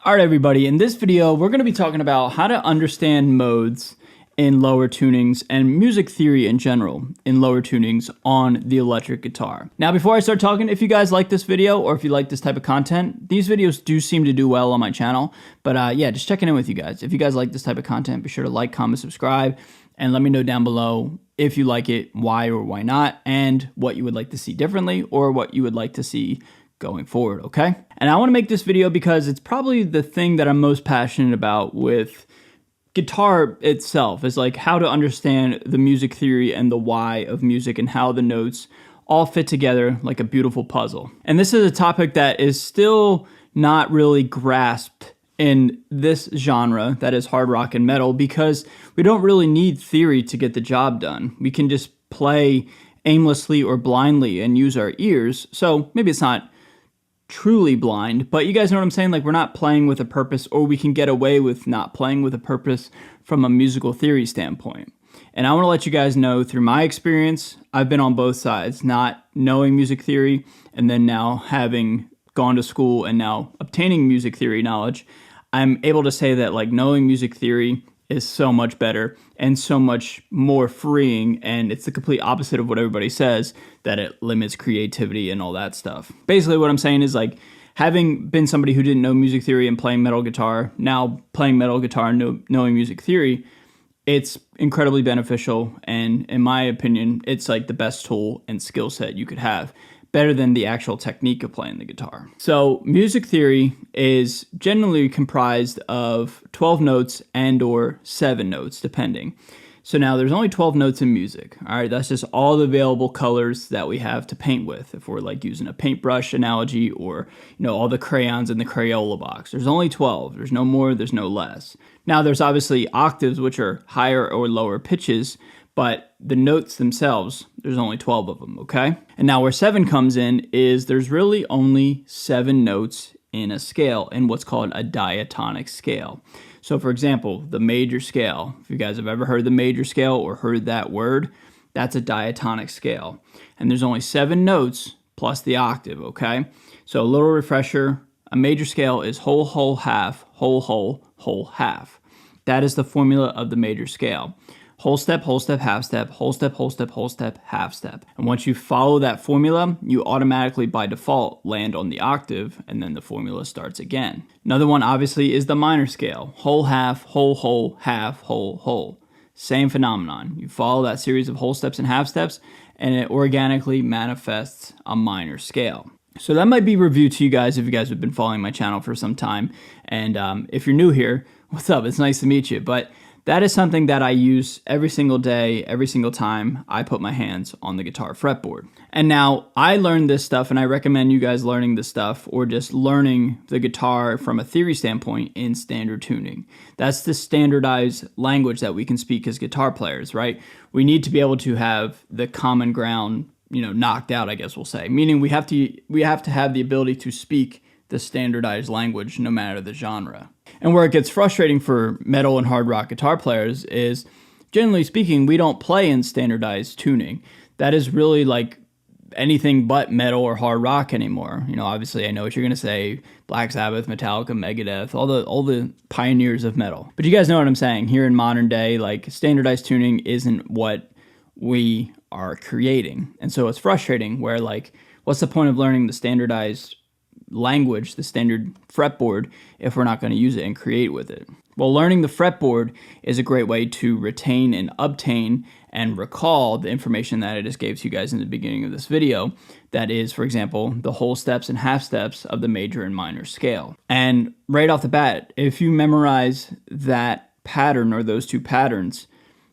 All right, everybody, in this video, we're going to be talking about how to understand modes in lower tunings and music theory in general in lower tunings on the electric guitar. Now, before I start talking, if you guys like this video or if you like this type of content, these videos do seem to do well on my channel. But yeah, just checking in with you guys. If you guys like this type of content, be sure to like, comment, subscribe, and let me know down below if you like it, why or why not, and what you would like to see differently or what you would like to see going forward, okay? And I want to make this video because it's probably the thing that I'm most passionate about with guitar itself, is like how to understand the music theory and the why of music and how the notes all fit together like a beautiful puzzle. And this is a topic that is still not really grasped in this genre, that is hard rock and metal, because we don't really need theory to get the job done. We can just play aimlessly or blindly and use our ears. So maybe it's not truly blind, but you guys know what I'm saying? Like, we're not playing with a purpose, or we can get away with not playing with a purpose from a musical theory standpoint. And I want to let you guys know, through my experience, I've been on both sides, not knowing music theory and then now having gone to school and now obtaining music theory knowledge. I'm able to say that, like, knowing music theory is so much better and so much more freeing, and it's the complete opposite of what everybody says, that it limits creativity and all that stuff. Basically what I'm saying is, like, having been somebody who didn't know music theory and playing metal guitar, now playing metal guitar and knowing music theory, it's incredibly beneficial, and in my opinion, it's like the best tool and skill set you could have, better than the actual technique of playing the guitar. So music theory is generally comprised of 12 notes and or 7 notes, depending. So now there's only 12 notes in music. All right, that's just all the available colors that we have to paint with. If we're like using a paintbrush analogy, or, you know, all the crayons in the Crayola box, there's only 12. There's no more, there's no less. Now there's obviously octaves, which are higher or lower pitches, but the notes themselves, there's only 12 of them, okay? And now where 7 comes in is there's really only 7 notes in a scale, in what's called a diatonic scale. So for example, the major scale, if you guys have ever heard the major scale or heard that word, that's a diatonic scale. And there's only 7 notes plus the octave, okay? So a little refresher, a major scale is whole, whole, half, whole, whole, whole, half. That is the formula of the major scale. Whole step, half step, whole step, half step. And once you follow that formula, you automatically by default land on the octave, and then the formula starts again. Another one obviously is the minor scale. Whole, half, half, whole. Same phenomenon. You follow that series of whole steps and half steps, and it organically manifests a minor scale. So that might be reviewed to you guys if you guys have been following my channel for some time. And if you're new here, what's up? It's nice to meet you. But that is something that I use every single day, every single time I put my hands on the guitar fretboard. And now I learned this stuff, and I recommend you guys learning this stuff, or just learning the guitar from a theory standpoint, in standard tuning. That's the standardized language that we can speak as guitar players, right? We need to be able to have the common ground, you know, knocked out, I guess we'll say. Meaning we have to have the ability to speak the standardized language no matter the genre. And where it gets frustrating for metal and hard rock guitar players is, generally speaking, we don't play in standardized tuning. That is really like anything but metal or hard rock anymore. You know, obviously I know what you're gonna say: Black Sabbath, Metallica, Megadeth, all the pioneers of metal. But you guys know what I'm saying. Here in modern day, like, standardized tuning isn't what we are creating. And so it's frustrating where, like, what's the point of learning the standardized language, the standard fretboard, if we're not going to use it and create with it? Well, learning the fretboard is a great way to retain and obtain and recall the information that I just gave to you guys in the beginning of this video. That is, for example, the whole steps and half steps of the major and minor scale. And right off the bat, if you memorize that pattern or those two patterns,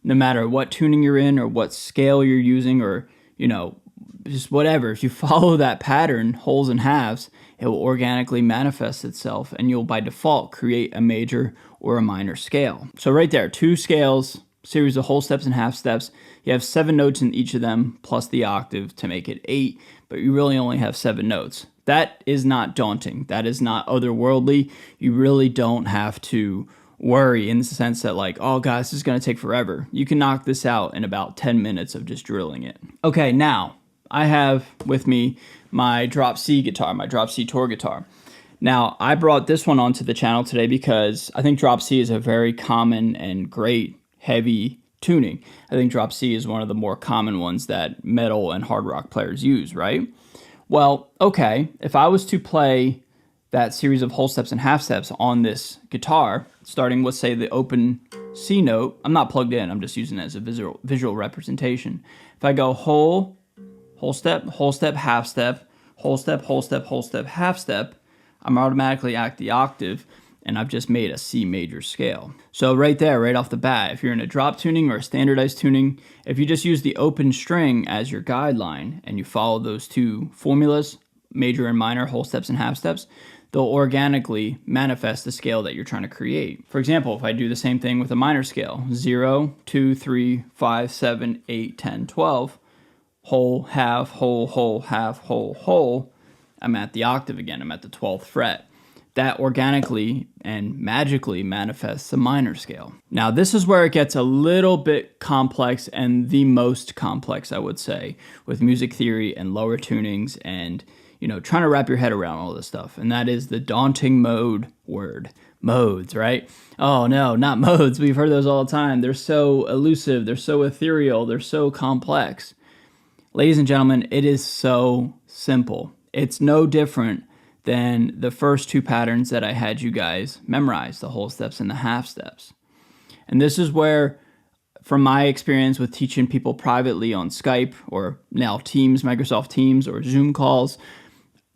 no matter what tuning you're in or what scale you're using, or, you know, just whatever, if you follow that pattern, wholes and halves, it will organically manifest itself, and you'll by default create a major or a minor scale. So right there, 2 scales, series of whole steps and half steps. You have 7 notes in each of them, plus the octave to make it 8, but you really only have 7 notes. That is not daunting. That is not otherworldly. You really don't have to worry in the sense that, like, oh god, this is going to take forever. You can knock this out in about 10 minutes of just drilling it. Okay, now I have with me my Drop C guitar, my Drop C tour guitar. Now, I brought this one onto the channel today because I think drop C is a very common and great heavy tuning. I think drop C is one of the more common ones that metal and hard rock players use, right? Well, okay, if I was to play that series of whole steps and half steps on this guitar, starting with, say, the open C note, I'm not plugged in, I'm just using it as a visual representation. If I go whole step, half step, whole step, half step, I'm automatically at the octave, and I've just made a C major scale. So right there, right off the bat, if you're in a drop tuning or a standardized tuning, if you just use the open string as your guideline and you follow those two formulas, major and minor, whole steps and half steps, they'll organically manifest the scale that you're trying to create. For example, if I do the same thing with a minor scale, 0, 2, 3, 5, 7, 8, 10, 12, whole, half, whole, half, whole, I'm at the octave again, I'm at the 12th fret. That organically and magically manifests a minor scale. Now, this is where it gets a little bit complex, and the most complex, I would say, with music theory and lower tunings and, trying to wrap your head around all this stuff. And that is the daunting mode word. Modes, right? Oh no, not modes. We've heard those all the time. They're so elusive, they're so ethereal, they're so complex. Ladies and gentlemen, it is so simple. It's no different than the first two patterns that I had you guys memorize, the whole steps and the half steps. And this is where, from my experience with teaching people privately on Skype or now Teams, Microsoft Teams or Zoom calls,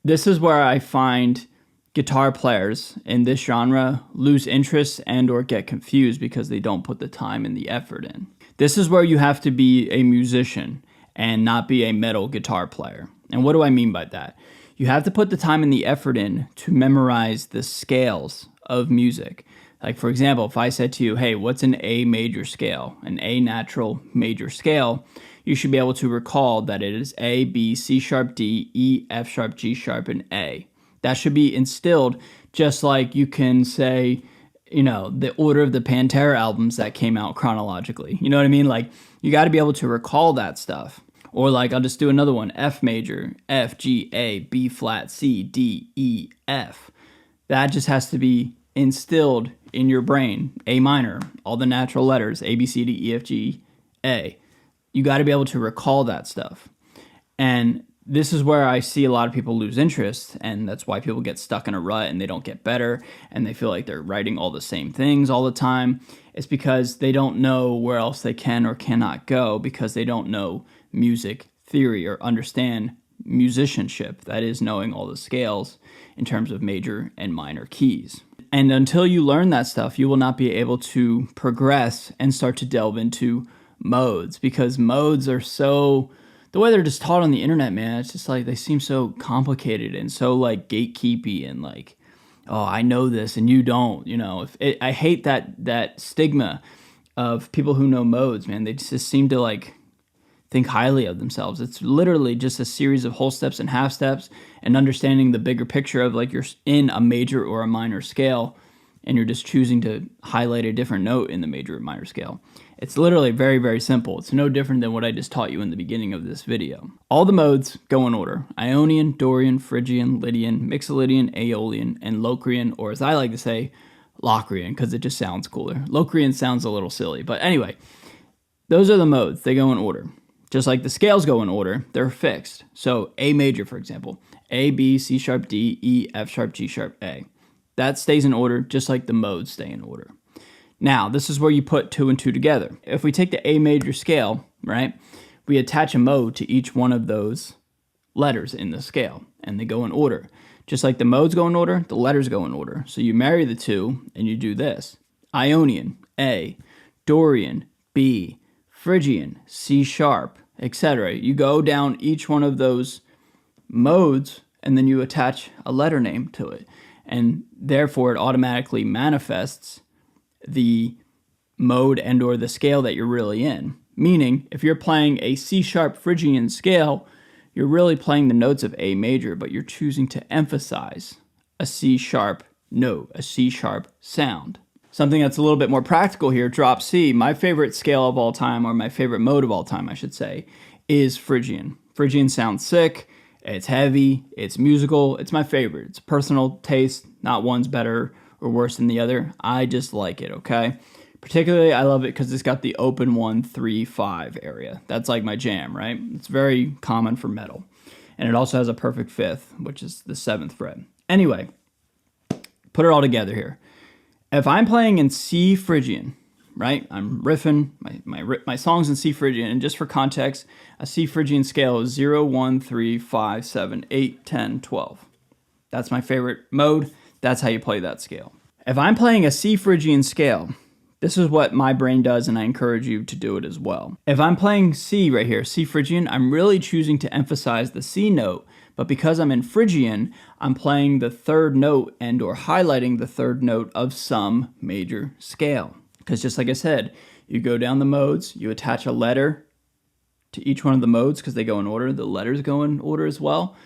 this is where I find guitar players in this genre lose interest and or get confused because they don't put the time and the effort in. This is where you have to be a musician and not be a metal guitar player. And what do I mean by that? You have to put the time and the effort in to memorize the scales of music. Like, for example, if I said to you, hey, what's an A major scale? An A natural major scale, you should be able to recall that it is A, B, C sharp, D, E, F sharp, G sharp, and A. That should be instilled, just like you can say, the order of the Pantera albums that came out chronologically. You know what I mean? Like, you got to be able to recall that stuff. Or like, I'll just do another one, F major, F, G, A, B flat, C, D, E, F. That just has to be instilled in your brain. A minor, all the natural letters, A, B, C, D, E, F, G, A. You got to be able to recall that stuff. And this is where I see a lot of people lose interest, and that's why people get stuck in a rut and they don't get better, and they feel like they're writing all the same things all the time. It's because they don't know where else they can or cannot go, because they don't know music theory or understand musicianship, that is, knowing all the scales in terms of major and minor keys. And until you learn that stuff, you will not be able to progress and start to delve into modes, because modes are so, the way they're just taught on the internet, man, it's just like they seem so complicated and so like gatekeepy and like, oh, I know this and you don't, I hate that stigma of people who know modes, man. They just seem to like think highly of themselves. It's literally just a series of whole steps and half steps, and understanding the bigger picture of like you're in a major or a minor scale and you're just choosing to highlight a different note in the major or minor scale. It's literally very, very simple. It's no different than what I just taught you in the beginning of this video. All the modes go in order: Ionian, Dorian, Phrygian, Lydian, Mixolydian, Aeolian, and Locrian, or as I like to say, Locrian, because it just sounds cooler. Locrian sounds a little silly, but anyway, those are the modes. They go in order. Just like the scales go in order, they're fixed. So A major, for example, A, B, C sharp, D, E, F sharp, G sharp, A. That stays in order just like the modes stay in order. Now, this is where you put two and two together. If we take the A major scale, right, we attach a mode to each one of those letters in the scale, and they go in order. Just like the modes go in order, the letters go in order. So you marry the two, and you do this. Ionian, A, Dorian, B, Phrygian, C sharp, etc. You go down each one of those modes, and then you attach a letter name to it. And therefore, it automatically manifests the mode and or the scale that you're really in. Meaning, if you're playing a C sharp Phrygian scale, you're really playing the notes of A major, but you're choosing to emphasize a C sharp note, a C sharp sound. Something that's a little bit more practical here, drop C. My favorite scale of all time, or my favorite mode of all time, I should say, is Phrygian. Phrygian sounds sick. It's heavy, it's musical, it's my favorite. It's personal taste, not one's better or worse than the other. I just like it, okay? Particularly, I love it because it's got the open 1, 3, 5 area. That's like my jam, right? It's very common for metal. And it also has a perfect fifth, which is the 7th fret. Anyway, put it all together here. If I'm playing in C Phrygian, right? I'm riffing, my song's in C Phrygian, and just for context, a C Phrygian scale is 0, 1, 3, 5, 7, 8, 10, 12. That's my favorite mode. That's how you play that scale. If I'm playing a C Phrygian scale, this is what my brain does, and I encourage you to do it as well. If I'm playing C right here, C Phrygian, I'm really choosing to emphasize the C note, but because I'm in Phrygian, I'm playing the 3rd note and or highlighting the 3rd note of some major scale. Because just like I said, you go down the modes, you attach a letter to each one of the modes because they go in order. The letters go in order as well.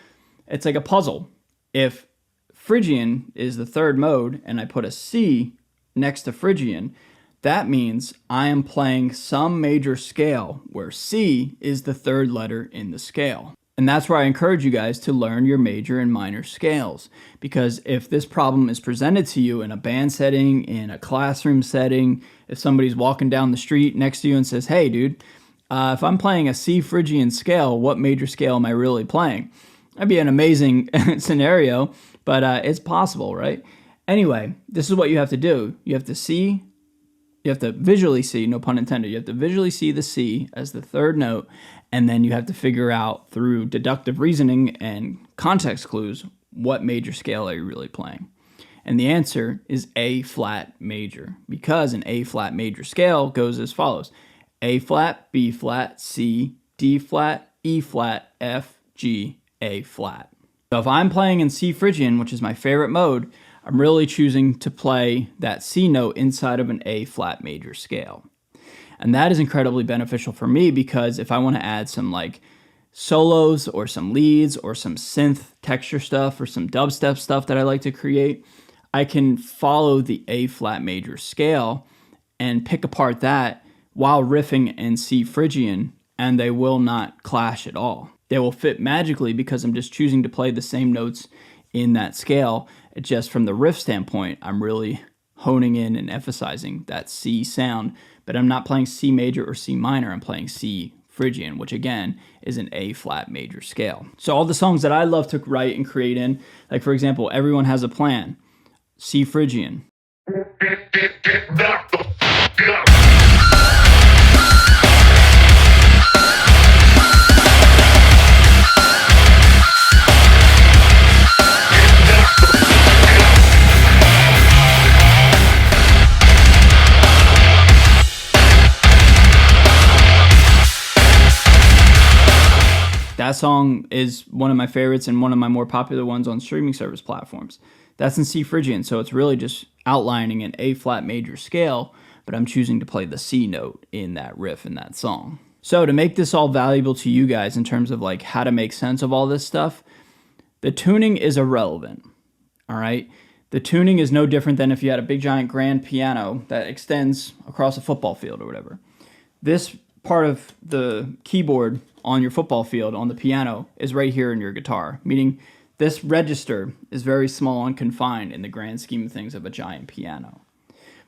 It's like a puzzle. If Phrygian is the 3rd mode and I put a C next to Phrygian, that means I am playing some major scale where C is the 3rd letter in the scale. And that's where I encourage you guys to learn your major and minor scales. Because if this problem is presented to you in a band setting, in a classroom setting, if somebody's walking down the street next to you and says, hey dude, if I'm playing a C Phrygian scale, what major scale am I really playing? That'd be an amazing scenario, but it's possible, right? Anyway, this is what you have to do. You have to visually see, no pun intended, you have to visually see the C as the 3rd note, and then you have to figure out through deductive reasoning and context clues what major scale are you really playing. And the answer is A flat major, because an A flat major scale goes as follows: A flat, B flat, C, D flat, E flat, F, G, A flat. So if I'm playing in C Phrygian, which is my favorite mode, I'm really choosing to play that C note inside of an A flat major scale. And that is incredibly beneficial for me because if I want to add some like solos or some leads or some synth texture stuff or some dubstep stuff that I like to create, I can follow the A flat major scale and pick apart that while riffing in C Phrygian, and they will not clash at all. They will fit magically because I'm just choosing to play the same notes in that scale. It's just from the riff standpoint, I'm really honing in and emphasizing that C sound, but I'm not playing C major or C minor, I'm playing C Phrygian, which again is an A flat major scale. So all the songs that I love to write and create in, like for example, Everyone Has a Plan, C Phrygian. That song is one of my favorites and one of my more popular ones on streaming service platforms. That's in C Phrygian, so it's really just outlining an A flat major scale, but I'm choosing to play the C note in that riff in that song. So to make this all valuable to you guys in terms of like how to make sense of all this stuff, the tuning is irrelevant, all right? The tuning is no different than if you had a big giant grand piano that extends across a football field or whatever. This part of the keyboard on your football field on the piano is right here in your guitar, meaning this register is very small and confined in the grand scheme of things of a giant piano.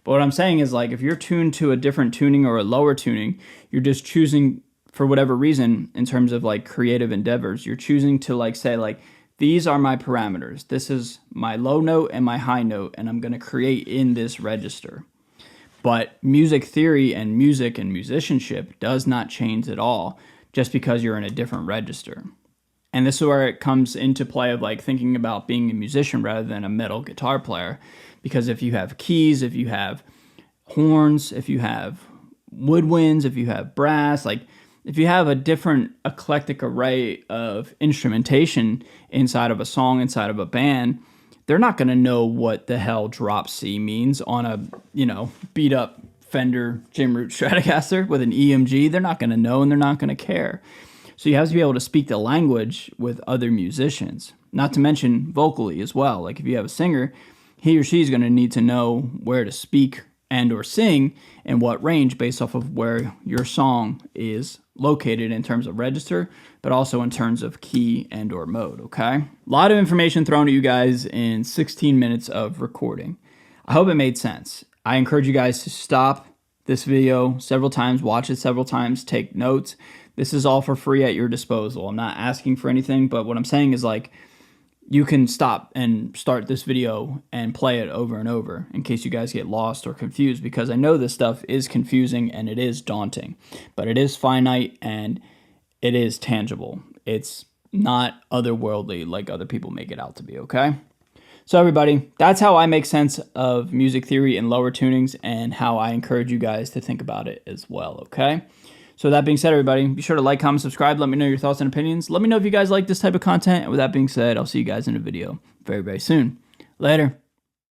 But what I'm saying is, like, if you're tuned to a different tuning or a lower tuning, you're just choosing for whatever reason in terms of like creative endeavors, you're choosing to like say like, these are my parameters. This is my low note and my high note, and I'm going to create in this register. But music theory and music and musicianship does not change at all just because you're in a different register. And this is where it comes into play of like thinking about being a musician rather than a metal guitar player. Because if you have keys, if you have horns, if you have woodwinds, if you have brass, like if you have a different eclectic array of instrumentation inside of a song, inside of a band, they're not going to know what the hell drop C means on a, beat up Fender Jim Root Stratocaster with an EMG. They're not going to know, and they're not going to care. So you have to be able to speak the language with other musicians, not to mention vocally as well. Like if you have a singer, he or she is going to need to know where to speak and or sing and what range based off of where your song is located in terms of register, but also in terms of key and or mode, okay? A lot of information thrown at you guys in 16 minutes of recording. I hope it made sense. I encourage you guys to stop this video several times, watch it several times, take notes. This is all for free at your disposal. I'm not asking for anything, but what I'm saying is, like, you can stop and start this video and play it over and over in case you guys get lost or confused, because I know this stuff is confusing and it is daunting, but it is finite and it is tangible. It's not otherworldly like other people make it out to be, okay? So everybody, that's how I make sense of music theory and lower tunings and how I encourage you guys to think about it as well, okay? So that being said, everybody, be sure to like, comment, subscribe. Let me know your thoughts and opinions. Let me know if you guys like this type of content. And with that being said, I'll see you guys in a video very, very soon. Later.